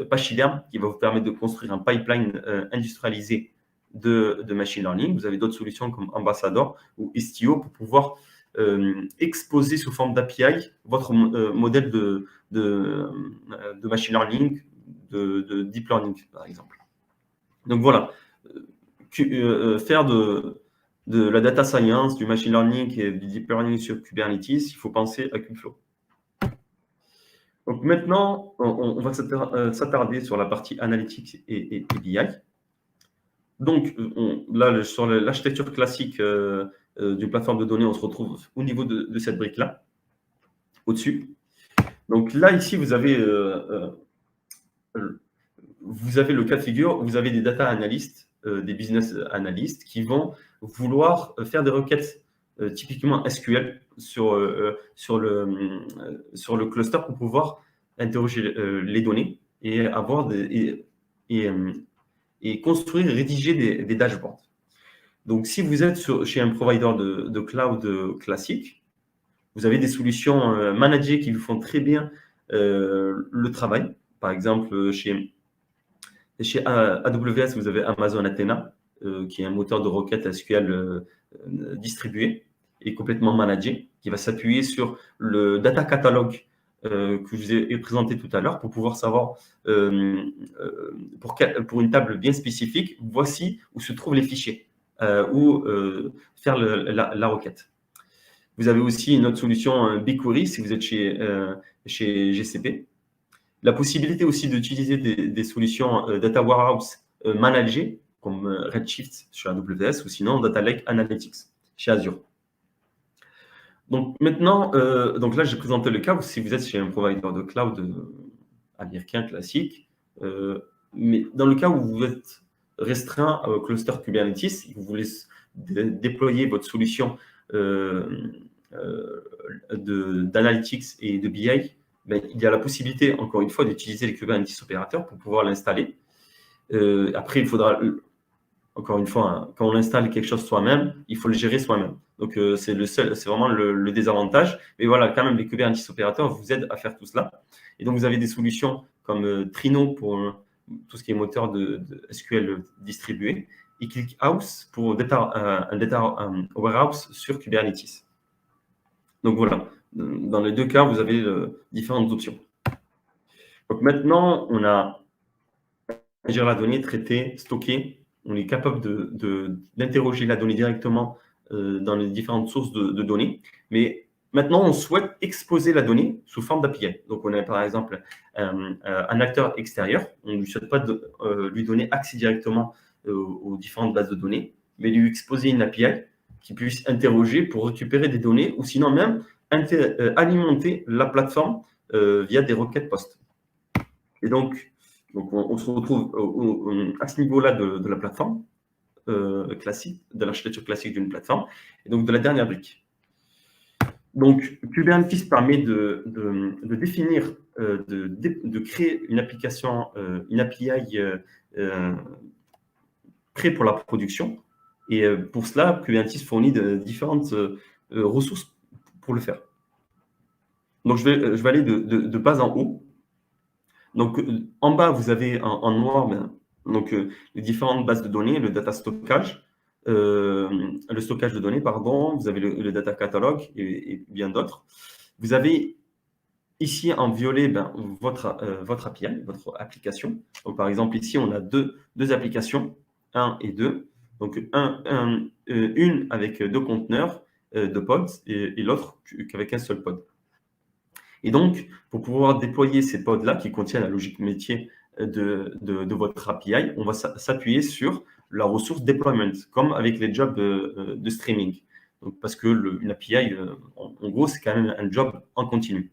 Pachyderm qui va vous permettre de construire un pipeline industrialisé de machine learning. Vous avez d'autres solutions comme Ambassador ou Istio pour pouvoir exposer sous forme d'API votre modèle de machine learning, de deep learning, par exemple. Donc voilà, faire de la data science, du machine learning et du deep learning sur Kubernetes, il faut penser à Kubeflow. Donc maintenant, on va s'attarder sur la partie analytics et BI. Donc là, sur l'architecture classique d'une plateforme de données, on se retrouve au niveau de cette brique-là, au-dessus. Donc là, ici, vous avez le cas de figure, vous avez des data analysts, des business analysts qui vont vouloir faire des requêtes typiquement SQL sur le cluster pour pouvoir interroger les données et avoir et construire et rédiger des dashboards. Donc, si vous êtes chez un provider de cloud classique, vous avez des solutions managées qui vous font très bien le travail. Par exemple, chez AWS, vous avez Amazon Athena, qui est un moteur de requête SQL distribué et complètement managé, qui va s'appuyer sur le data catalog que je vous ai présenté tout à l'heure pour pouvoir savoir, pour une table bien spécifique, voici où se trouvent les fichiers, ou faire la requête. Vous avez aussi une autre solution, BigQuery, si vous êtes chez GCP. La possibilité aussi d'utiliser des solutions Data Warehouse managées, comme Redshift sur AWS, ou sinon Data Lake Analytics chez Azure. Donc maintenant, donc là, j'ai présenté le cas où si vous êtes chez un provider de cloud américain classique, mais dans le cas où vous êtes restreint au cluster Kubernetes, vous voulez déployer votre solution d'analytics et de BI, ben, il y a la possibilité, encore une fois, d'utiliser les Kubernetes opérateurs pour pouvoir l'installer. Après, il faudra, encore une fois, hein, quand on installe quelque chose soi-même, il faut le gérer soi-même. Donc, c'est vraiment le désavantage. Mais voilà, quand même, les Kubernetes opérateurs vous aident à faire tout cela. Et donc, vous avez des solutions comme Trino pour tout ce qui est moteur de SQL distribué et ClickHouse pour un data warehouse sur Kubernetes. Donc, voilà. Dans les deux cas, vous avez différentes options. Donc, maintenant, on a géré la donnée, traitée, stockée. On est capable d'interroger la donnée directement dans les différentes sources de données. Mais maintenant, on souhaite exposer la donnée sous forme d'API. Donc, on a par exemple un acteur extérieur. On ne souhaite pas lui donner accès directement aux différentes bases de données, mais lui exposer une API qui puisse interroger pour récupérer des données ou sinon même alimenter la plateforme via des requêtes POST. Et donc on se retrouve à ce niveau-là de la plateforme classique, de l'architecture classique d'une plateforme, et donc de la dernière brique. Donc, Kubernetes permet de définir, de créer une application, une API prêt pour la production. Et pour cela, Kubernetes fournit de différentes ressources pour le faire. Donc, je vais aller de bas en haut. Donc, en bas, vous avez en noir donc, les différentes bases de données, le data stockage, le stockage de données, pardon. Vous avez le data catalogue et bien d'autres. Vous avez ici en violet votre API, votre application. Donc, par exemple, ici, on a deux applications, 1 et 2. Donc, une avec deux conteneurs de pods et l'autre qu'avec un seul pod. Et donc, pour pouvoir déployer ces pods-là qui contiennent la logique métier de votre API, on va s'appuyer sur la ressource deployment, comme avec les jobs de streaming. Donc, parce que une API, en gros, c'est quand même un job en continu.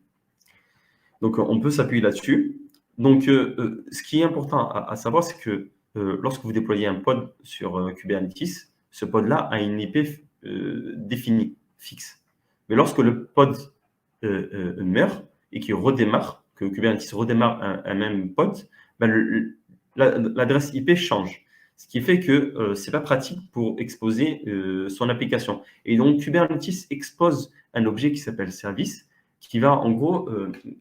Donc, on peut s'appuyer là-dessus. Donc, ce qui est important à savoir, c'est que lorsque vous déployez un pod sur Kubernetes, ce pod-là a une IP définie, fixe. Mais lorsque le pod meurt et qu'il redémarre, que Kubernetes redémarre un même pod, l'adresse IP change. Ce qui fait que ce n'est pas pratique pour exposer son application. Et donc, Kubernetes expose un objet qui s'appelle service, qui va en gros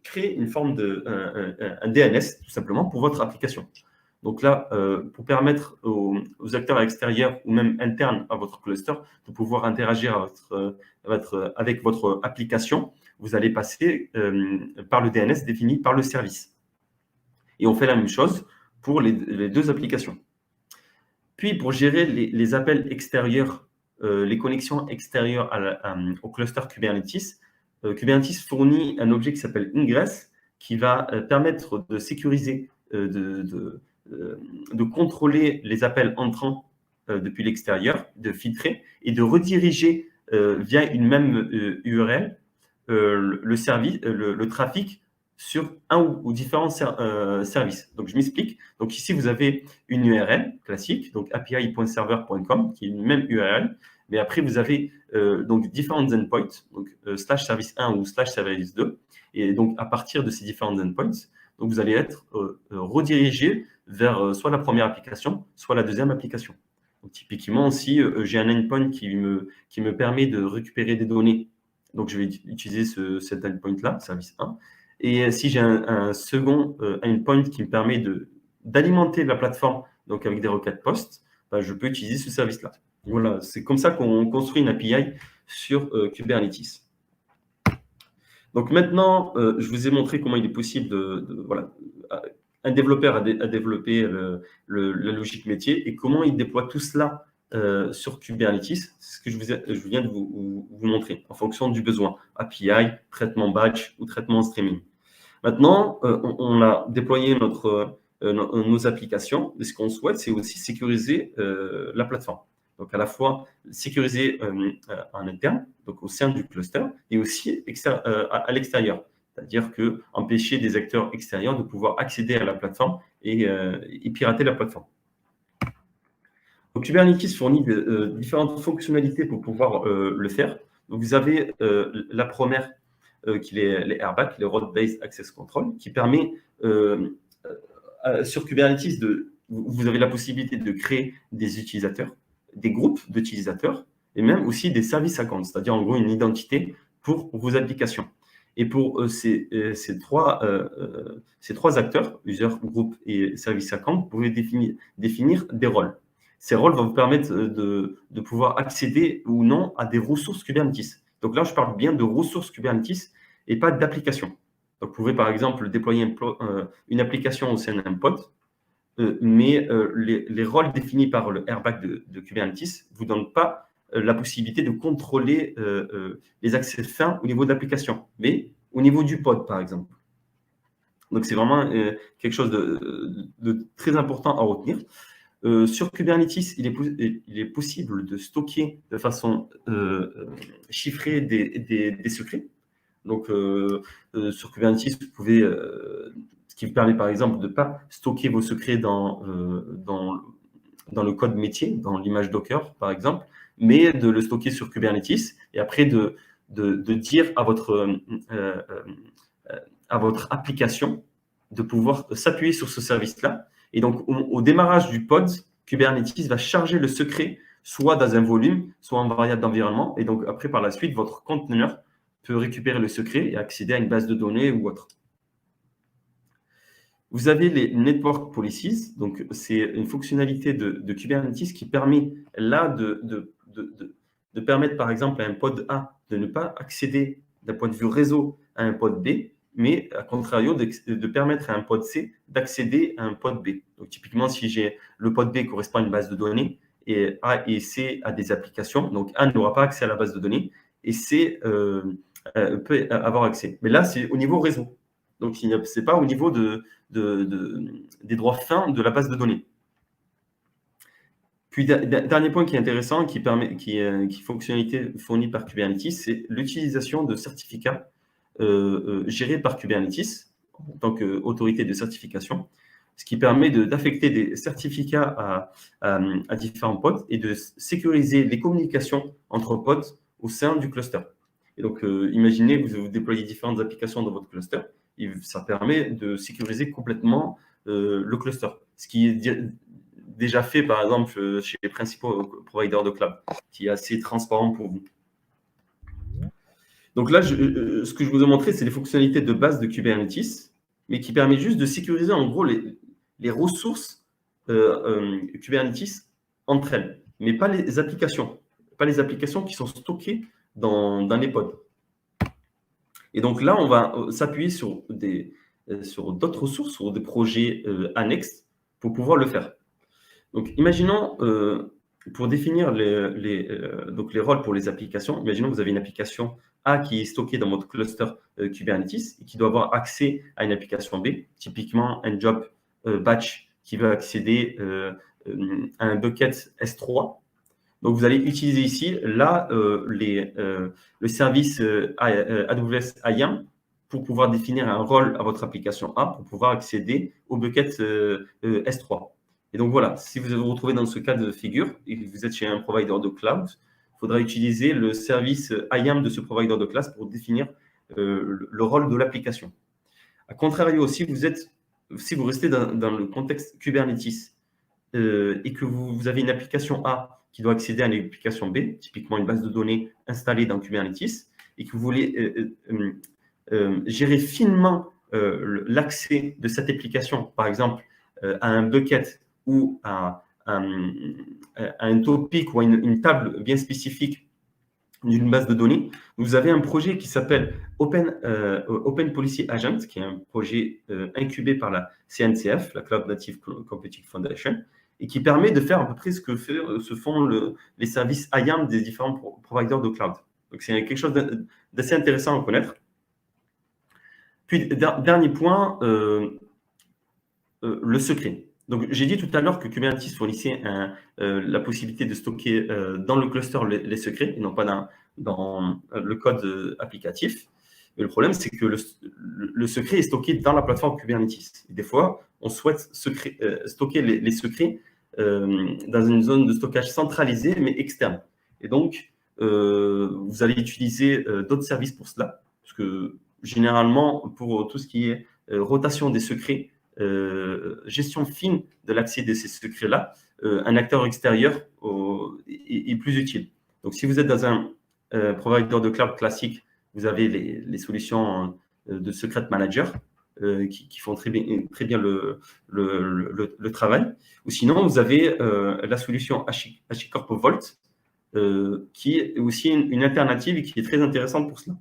créer une forme un DNS, tout simplement, pour votre application. Donc là, pour permettre aux acteurs extérieurs ou même internes à votre cluster de pouvoir interagir avec votre application, vous allez passer par le DNS défini par le service. Et on fait la même chose pour les deux applications. Puis, pour gérer les appels extérieurs, les connexions extérieures au cluster Kubernetes, Kubernetes fournit un objet qui s'appelle ingress, qui va permettre de sécuriser, de contrôler les appels entrants depuis l'extérieur, de filtrer et de rediriger via une même URL le trafic sur un ou différents services. Donc, je m'explique. Donc, ici, vous avez une URL classique, donc api.server.com, qui est une même URL. Mais après, vous avez donc différents endpoints, donc /service 1 ou /service 2. Et donc, à partir de ces différents endpoints, donc vous allez être redirigé vers soit la première application, soit la deuxième application. Donc, typiquement, si j'ai un endpoint qui me permet de récupérer des données, donc je vais utiliser cet endpoint-là, service 1. Et si j'ai un second endpoint qui me permet d'alimenter la plateforme, donc avec des requêtes POST, je peux utiliser ce service-là. Voilà, c'est comme ça qu'on construit une API sur Kubernetes. Donc maintenant, je vous ai montré comment il est possible un développeur a développé la logique métier et comment il déploie tout cela sur Kubernetes. C'est ce que je viens de vous montrer en fonction du besoin. API, traitement batch ou traitement streaming. Maintenant, on a déployé nos applications. Et ce qu'on souhaite, c'est aussi sécuriser la plateforme. Donc, à la fois sécuriser en interne, donc au sein du cluster, et aussi à l'extérieur. C'est-à-dire empêcher des acteurs extérieurs de pouvoir accéder à la plateforme et pirater la plateforme. Donc, Kubernetes fournit différentes fonctionnalités pour pouvoir le faire. Donc, vous avez la première qui est les airbags, les Role-Based Access Control, qui permet sur Kubernetes, vous avez la possibilité de créer des utilisateurs, des groupes d'utilisateurs, et même aussi des service accounts, c'est-à-dire en gros une identité pour vos applications. Et pour ces trois acteurs, user, group et service account, vous pouvez définir des rôles. Ces rôles vont vous permettre de pouvoir accéder ou non à des ressources Kubernetes. Donc là, je parle bien de ressources Kubernetes et pas d'applications. Donc, vous pouvez par exemple déployer une application au sein d'un pod, mais les rôles définis par le airbag de Kubernetes ne vous donnent pas la possibilité de contrôler les accès fins au niveau de l'application, mais au niveau du pod, par exemple. Donc, c'est vraiment quelque chose de très important à retenir. Sur Kubernetes, il est possible de stocker de façon chiffrée des secrets. Donc, sur Kubernetes, vous pouvez, ce qui vous permet par exemple de ne pas stocker vos secrets dans le code métier, dans l'image Docker par exemple, mais de le stocker sur Kubernetes et après de dire à votre application de pouvoir s'appuyer sur ce service-là. Et donc, au démarrage du pod, Kubernetes va charger le secret soit dans un volume, soit en variable d'environnement. Et donc, après, par la suite, votre conteneur peut récupérer le secret et accéder à une base de données ou autre. Vous avez les Network Policies. Donc, c'est une fonctionnalité de Kubernetes qui permet là de permettre, par exemple, à un pod A de ne pas accéder d'un point de vue réseau à un pod B, mais à contrario, de permettre à un pod C d'accéder à un pod B. Donc, typiquement, si le pod B correspond à une base de données, et A et C à des applications, donc A n'aura pas accès à la base de données, et C peut avoir accès. Mais là, c'est au niveau réseau. Donc, ce n'est pas au niveau des droits fins de la base de données. Puis, dernier point qui est intéressant, qui est fonctionnalité fournie par Kubernetes, c'est l'utilisation de certificats gérés par Kubernetes en tant qu'autorité de certification, ce qui permet d'affecter des certificats à différents pods et de sécuriser les communications entre pods au sein du cluster. Et donc, imaginez, vous déployez différentes applications dans votre cluster, et ça permet de sécuriser complètement le cluster. Ce qui est déjà fait, par exemple, chez les principaux providers de cloud, qui est assez transparent pour vous. Donc là, ce que je vous ai montré, c'est les fonctionnalités de base de Kubernetes, mais qui permet juste de sécuriser, en gros, les ressources Kubernetes entre elles, mais pas les applications. Pas les applications qui sont stockées dans les pods. Et donc là, on va s'appuyer sur d'autres ressources, sur des projets annexes pour pouvoir le faire. Donc, imaginons, pour définir donc les rôles pour les applications, imaginons que vous avez une application A qui est stockée dans votre cluster Kubernetes et qui doit avoir accès à une application B, typiquement un job batch qui veut accéder à un bucket S3. Donc, vous allez utiliser ici, là, le service AWS IAM pour pouvoir définir un rôle à votre application A pour pouvoir accéder au bucket S3. Et donc, voilà, si vous vous retrouvez dans ce cas de figure et que vous êtes chez un provider de cloud, il faudra utiliser le service IAM de ce provider de classe pour définir le rôle de l'application. A contrario, si vous restez dans le contexte Kubernetes et que vous avez une application A qui doit accéder à une application B, typiquement une base de données installée dans Kubernetes, et que vous voulez gérer finement l'accès de cette application, par exemple, à un bucket ou à un topic ou à une table bien spécifique d'une base de données, vous avez un projet qui s'appelle Open Policy Agent, qui est un projet incubé par la CNCF, la Cloud Native Computing Foundation, et qui permet de faire à peu près ce que font les services IAM des différents providers de cloud. Donc, c'est quelque chose d'assez intéressant à connaître. Puis, dernier point, le secret. Donc, j'ai dit tout à l'heure que Kubernetes fournissait la possibilité de stocker dans le cluster les secrets, et non pas dans le code applicatif. Mais le problème, c'est que le secret est stocké dans la plateforme Kubernetes. Et des fois, on souhaite stocker les secrets dans une zone de stockage centralisée, mais externe. Et donc, vous allez utiliser d'autres services pour cela, parce que généralement, pour tout ce qui est rotation des secrets, gestion fine de l'accès de ces secrets-là, un acteur extérieur est plus utile. Donc, si vous êtes dans un provider de cloud classique, vous avez les solutions de Secret Manager qui font très bien le travail. Ou sinon, vous avez la solution HashiCorp Vault, qui est aussi une alternative et qui est très intéressante pour cela.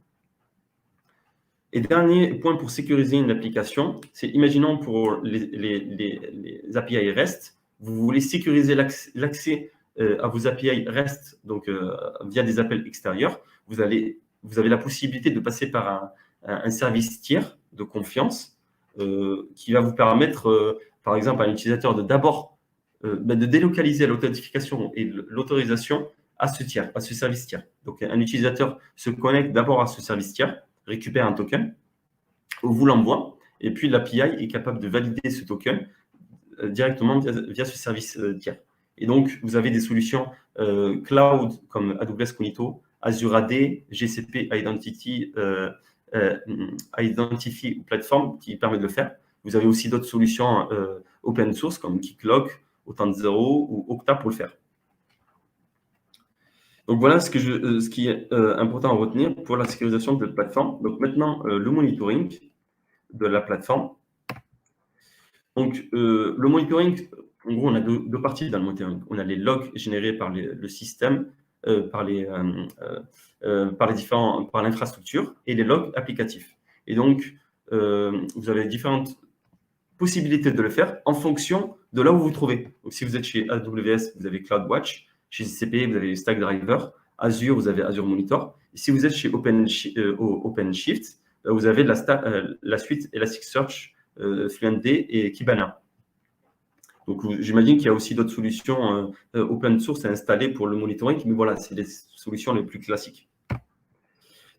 Et dernier point pour sécuriser une application, c'est imaginons pour les API REST, vous voulez sécuriser l'accès à vos API REST donc, via des appels extérieurs. Vous avez la possibilité de passer par un service tiers de confiance qui va vous permettre, par exemple, à l'utilisateur de d'abord de délocaliser l'authentification et l'autorisation à ce tiers, à ce service tiers. Donc, un utilisateur se connecte d'abord à ce service tiers, récupère un token, vous l'envoie, et puis l'API est capable de valider ce token directement via ce service tiers. Et donc, vous avez des solutions cloud comme AWS Cognito, Azure AD, GCP Identity Platform qui permet de le faire. Vous avez aussi d'autres solutions open source comme Keycloak, Auth0 ou Okta pour le faire. Donc voilà ce qui est important à retenir pour la sécurisation de la plateforme. Donc maintenant, le monitoring de la plateforme. Donc le monitoring, en gros, on a deux parties dans le monitoring. On a les logs générés par le système, par l'infrastructure et les logs applicatifs. Et donc, vous avez différentes possibilités de le faire en fonction de là où vous vous trouvez. Donc si vous êtes chez AWS, vous avez CloudWatch. Chez GCP, vous avez Stackdriver. Azure, vous avez Azure Monitor. Et si vous êtes chez OpenShift, vous avez la suite Elasticsearch, FluentD et Kibana. Donc, j'imagine qu'il y a aussi d'autres solutions open source à installer pour le monitoring, mais voilà, c'est les solutions les plus classiques.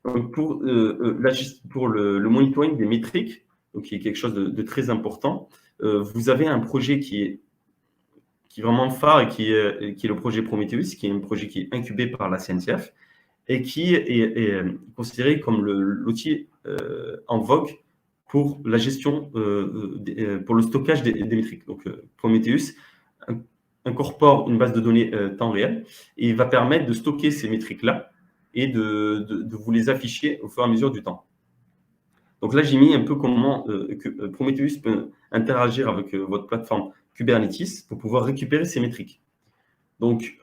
Donc, pour le monitoring des métriques, donc qui est quelque chose de très important, vous avez un projet qui est vraiment phare et qui est le projet Prometheus, qui est un projet qui est incubé par la CNCF et qui est considéré comme l'outil en vogue pour la gestion, pour le stockage des métriques. Donc, Prometheus incorpore une base de données temps réel et va permettre de stocker ces métriques-là et de vous les afficher au fur et à mesure du temps. Donc là, j'ai mis un peu comment Prometheus peut interagir avec votre plateforme Kubernetes pour pouvoir récupérer ces métriques. Donc,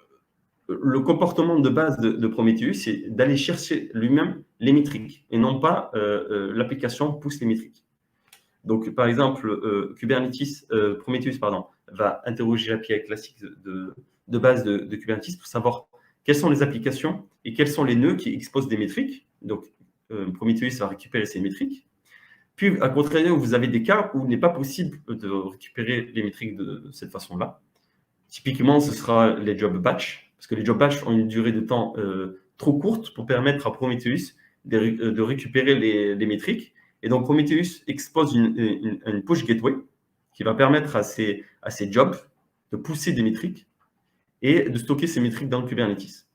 le comportement de base de Prometheus, c'est d'aller chercher lui-même les métriques et non pas l'application pousse les métriques. Donc, par exemple, Prometheus va interroger l'API classique de base de Kubernetes pour savoir quelles sont les applications et quels sont les nœuds qui exposent des métriques. Donc, Prometheus va récupérer ces métriques. Puis, à contrario, vous avez des cas où il n'est pas possible de récupérer les métriques de cette façon-là. Typiquement, ce sera les job batch, parce que les job batch ont une durée de temps trop courte pour permettre à Prometheus de récupérer les métriques. Et donc, Prometheus expose une push gateway qui va permettre à ces jobs de pousser des métriques et de stocker ces métriques dans le Kubernetes.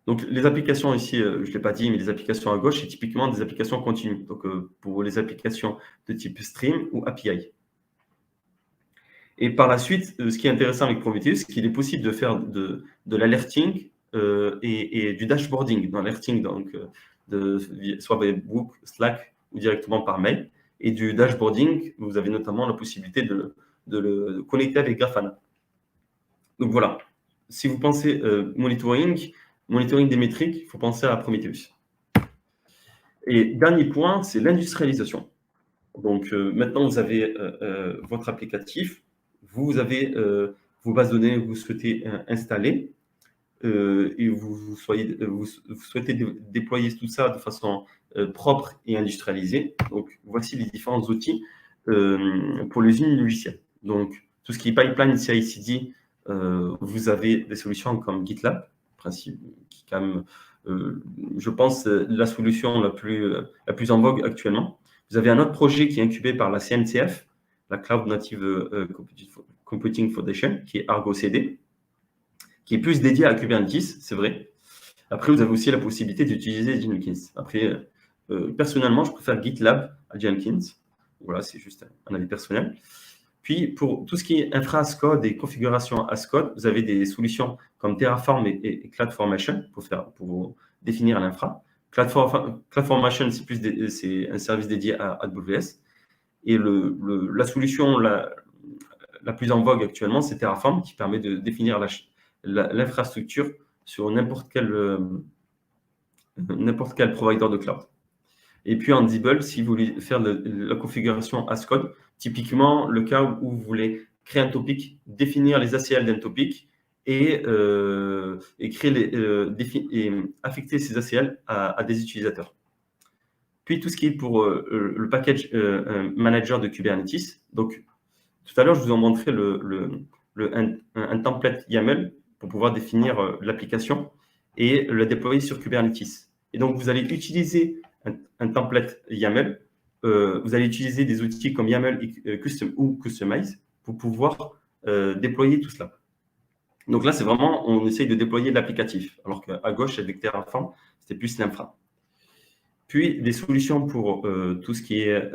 Donc, les applications ici, je ne l'ai pas dit, mais les applications à gauche, c'est typiquement des applications continues. Donc, pour les applications de type stream ou API. Et par la suite, ce qui est intéressant avec Prometheus, c'est qu'il est possible de faire de l'alerting et du dashboarding dans l'alerting, donc soit via Book, Slack ou directement par mail. Et du dashboarding, vous avez notamment la possibilité de le connecter avec Grafana. Donc voilà, si vous pensez monitoring des métriques, il faut penser à Prometheus. Et dernier point, c'est l'industrialisation. Donc maintenant, vous avez votre applicatif, vous avez vos bases de données que vous souhaitez installer et vous souhaitez déployer tout ça de façon propre et industrialisée. Donc, voici les différents outils pour les usines logicielles. Donc, tout ce qui est pipeline CI/CD, vous avez des solutions comme GitLab, qui est quand même, je pense, la solution la plus en vogue actuellement. Vous avez un autre projet qui est incubé par la CNCF, la Cloud Native Computing Foundation, qui est Argo CD, qui est plus dédié à Kubernetes, c'est vrai. Après, vous avez aussi la possibilité d'utiliser Jenkins. Après, personnellement, je préfère GitLab à Jenkins. Voilà, c'est juste un avis personnel. Puis, pour tout ce qui est infra as code et configuration as code, vous avez des solutions comme Terraform et CloudFormation pour définir l'infra. CloudFormation, c'est un service dédié à AWS. Et la solution la plus en vogue actuellement, c'est Terraform, qui permet de définir l'infrastructure sur n'importe quel provider de cloud. Et puis Ansible, si vous voulez faire la configuration as code, typiquement le cas où vous voulez créer un topic, définir les ACL d'un topic et affecter ces ACL à des utilisateurs. Puis tout ce qui est pour le package manager de Kubernetes. Donc, tout à l'heure, je vous ai montré un template YAML pour pouvoir définir l'application et la déployer sur Kubernetes. Et donc, vous allez utiliser un template YAML. Vous allez utiliser des outils comme YAML Custom ou Customize pour pouvoir déployer tout cela. Donc là, c'est vraiment, on essaye de déployer l'applicatif, alors qu'à gauche, avec Terraform, c'était plus l'infra. Puis, des solutions pour tout ce qui est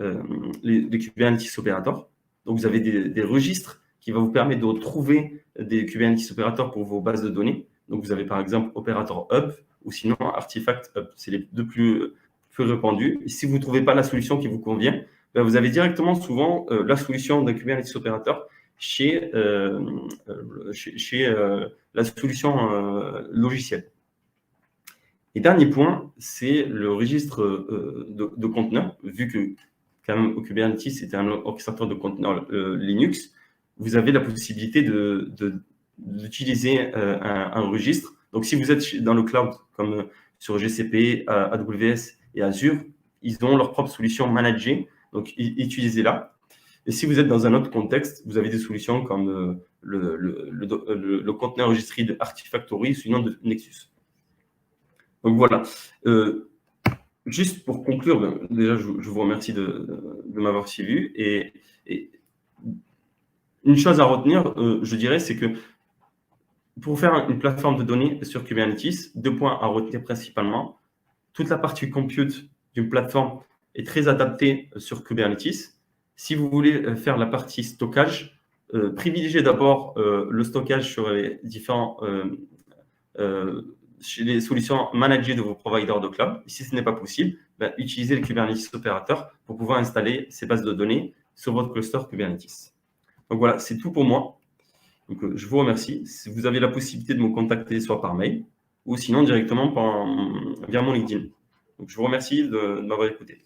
les Kubernetes opérateurs. Donc, vous avez des registres qui vont vous permettre de retrouver des Kubernetes opérateurs pour vos bases de données. Donc, vous avez par exemple Operator Hub ou sinon Artifact Hub. C'est les deux plus répandus. Et si vous ne trouvez pas la solution qui vous convient, ben vous avez directement souvent la solution d'un Kubernetes opérateur chez la solution logicielle. Et dernier point, c'est le registre de conteneurs. Vu que quand même, au Kubernetes, c'était un orchestrateur de conteneurs Linux, vous avez la possibilité d'utiliser un registre. Donc, si vous êtes dans le cloud, comme sur GCP, AWS et Azure, ils ont leur propre solution managée. Donc, utilisez-la. Et si vous êtes dans un autre contexte, vous avez des solutions comme le conteneur enregistré de Artifactory, sinon de Nexus. Donc voilà. Juste pour conclure, déjà, je vous remercie de m'avoir suivi. Et une chose à retenir, je dirais, c'est que pour faire une plateforme de données sur Kubernetes, 2 points à retenir principalement. Toute la partie compute d'une plateforme est très adaptée sur Kubernetes. Si vous voulez faire la partie stockage, privilégiez d'abord le stockage sur les différents chez les solutions managées de vos providers de cloud. Et si ce n'est pas possible, utilisez le Kubernetes opérateur pour pouvoir installer ces bases de données sur votre cluster Kubernetes. Donc voilà, c'est tout pour moi. Donc, je vous remercie. Si vous avez la possibilité de me contacter soit par mail ou sinon directement via mon LinkedIn. Donc, je vous remercie de m'avoir écouté.